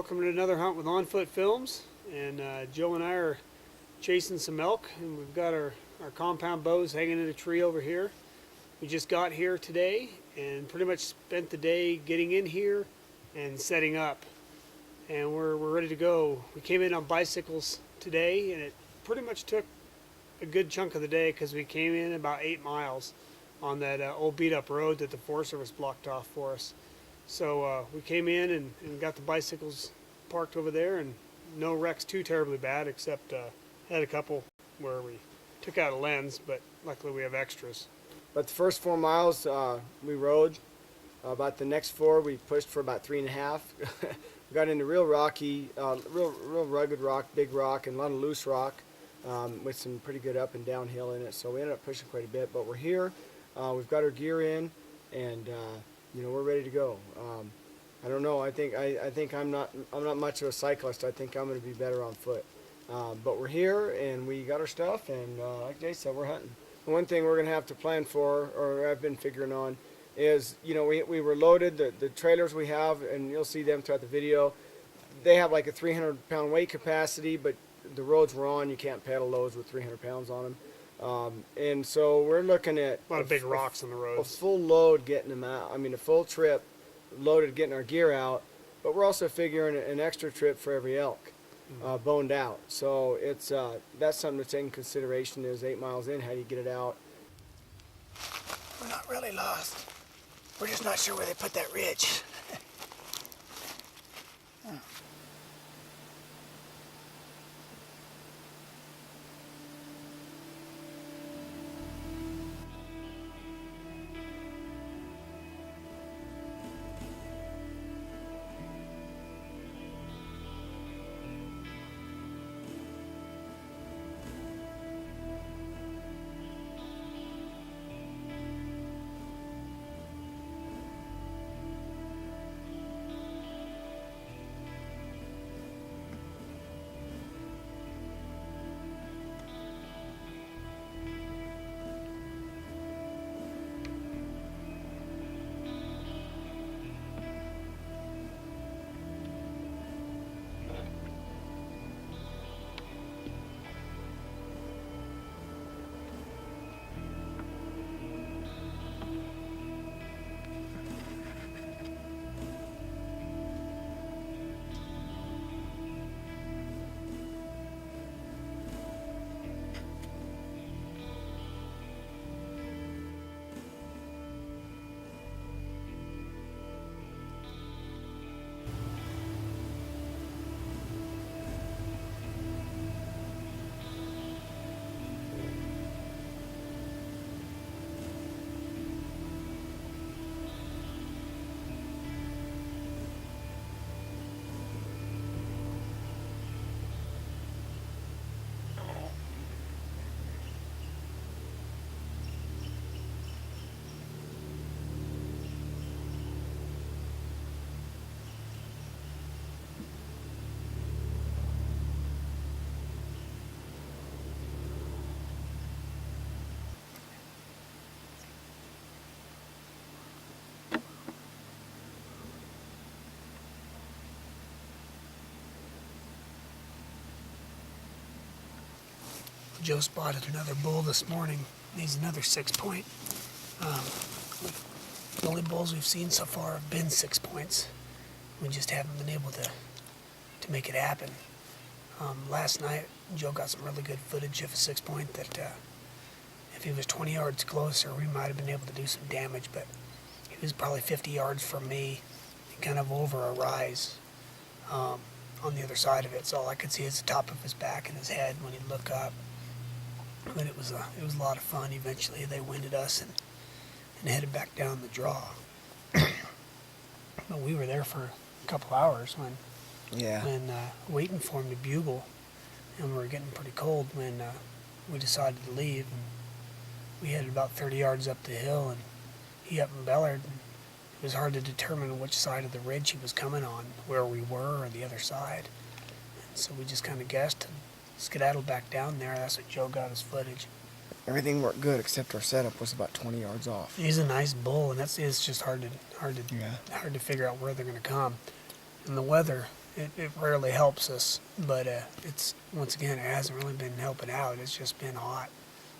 welcome to another hunt with On Foot Films, and Joe and I are chasing some elk, and we've got our compound bows hanging in a tree over here. We just got here today and pretty much spent the day getting in here and setting up, and we're ready to go. We came in on bicycles today, and it pretty much took a good chunk of the day because we came in about 8 miles on that old beat up road that the Forest Service blocked off for us. So we came in and got the bicycles parked over there, and no wrecks too terribly bad, except had a couple where we took out a lens, but luckily we have extras. But the first 4 miles we rode. About the next 4 we pushed for about 3.5. We got into real rocky, real rugged rock, big rock, and a lot of loose rock with some pretty good up and downhill in it. So we ended up pushing quite a bit. But we're here. We've got our gear in, and you know, we're ready to go. I don't know. I think I'm not much of a cyclist. I think I'm going to be better on foot. But we're here, and we got our stuff, and like Jay said, we're hunting. One thing we're going to have to plan for, or I've been figuring on, is, you know, we were loaded. The trailers we have, and you'll see them throughout the video, they have like a 300-pound weight capacity, but the roads we're on, you can't pedal loads with 300 pounds on them. And so we're looking at A lot of big rocks on the roads. A full load getting them out. I mean, a full trip loaded getting our gear out, but we're also figuring an extra trip for every elk boned out. So it's that's something to take in consideration. Is 8 miles in, how do you get it out? We're not really lost. We're just not sure where they put that ridge. Joe spotted another bull this morning. He's another 6-point. The only bulls we've seen so far have been 6 points. We just haven't been able to make it happen. Last night, Joe got some really good footage of a 6-point that if he was 20 yards closer, we might have been able to do some damage, but he was probably 50 yards from me and kind of over a rise on the other side of it. So all I could see is the top of his back and his head when he'd look up. But it was a lot of fun. Eventually they winded us and headed back down the draw. But we were there for a couple hours when waiting for him to bugle, and we were getting pretty cold when we decided to leave. And we headed about 30 yards up the hill, and he up and bellered. And it was hard to determine which side of the ridge he was coming on, where we were or the other side. And so we just kind of guessed and skedaddled back down there. That's what Joe got his footage. Everything worked good except our setup was about 20 yards off. He's a nice bull, and it's just hard to figure out where they're going to come. And the weather It rarely helps us, but it's once again, it hasn't really been helping out. It's just been hot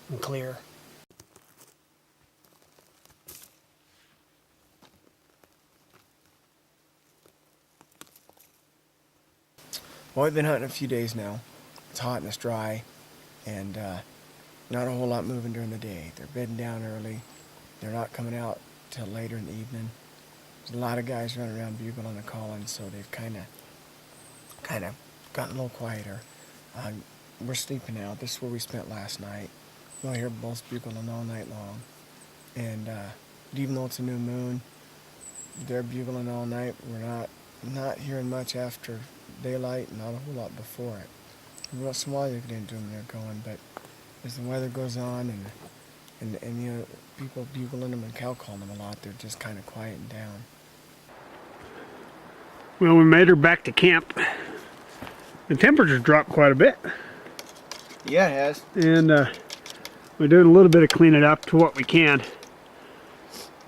and clear. Well, we've been hunting a few days now. It's hot and it's dry, and not a whole lot moving during the day. They're bedding down early. They're not coming out till later in the evening. There's a lot of guys running around bugling and calling, so they've kind of gotten a little quieter. We're sleeping now. This is where we spent last night. You'll hear both bugling all night long, and even though it's a new moon, they're bugling all night. We're not hearing much after daylight, not a whole lot before it. Every once in a while you get into them, they're going, but as the weather goes on and you know, people bugling them and cow calling them a lot, they're just kind of quieting down. Well, we made her back to camp. The temperature's dropped quite a bit, Yeah, it has. and we're doing a little bit of cleaning up to what we can.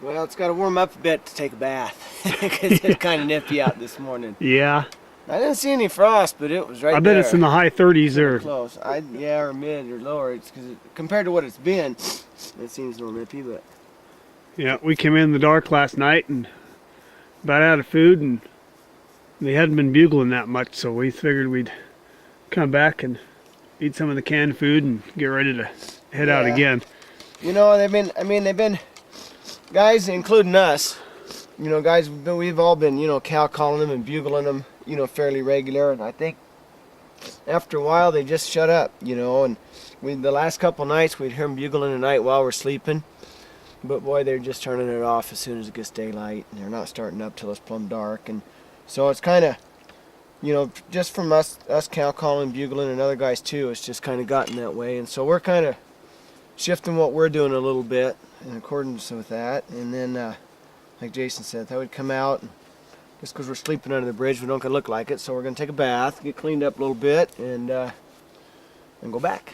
Well, it's got to warm up a bit to take a bath because it's kind of nippy out this morning. Yeah, I didn't see any frost, but it was right I there. bet it's in the high 30s Pretty or close. Yeah, or mid or lower. It's because compared to what it's been, it seems a little nippy, but yeah. We came in the dark last night and about out of food, and they hadn't been bugling that much, so we figured we'd come back and eat some of the canned food and get ready to head out Yeah. again. you know, they've been guys, including us. You know, guys, we've all been, you know, cow calling them and bugling them, you know, fairly regular, and I think after a while they just shut up, you know. And the last couple nights we'd hear them bugling at night while we're sleeping, but boy, they're just turning it off as soon as it gets daylight, and they're not starting up till it's plumb dark. And so it's kind of, you know, just from us cow calling, bugling, and other guys too, it's just kind of gotten that way. And so we're kind of shifting what we're doing a little bit in accordance with that. And then, like Jason said, that would come out. And just because we're sleeping under the bridge, we don't gonna look like it. So we're gonna take a bath, get cleaned up a little bit, and go back.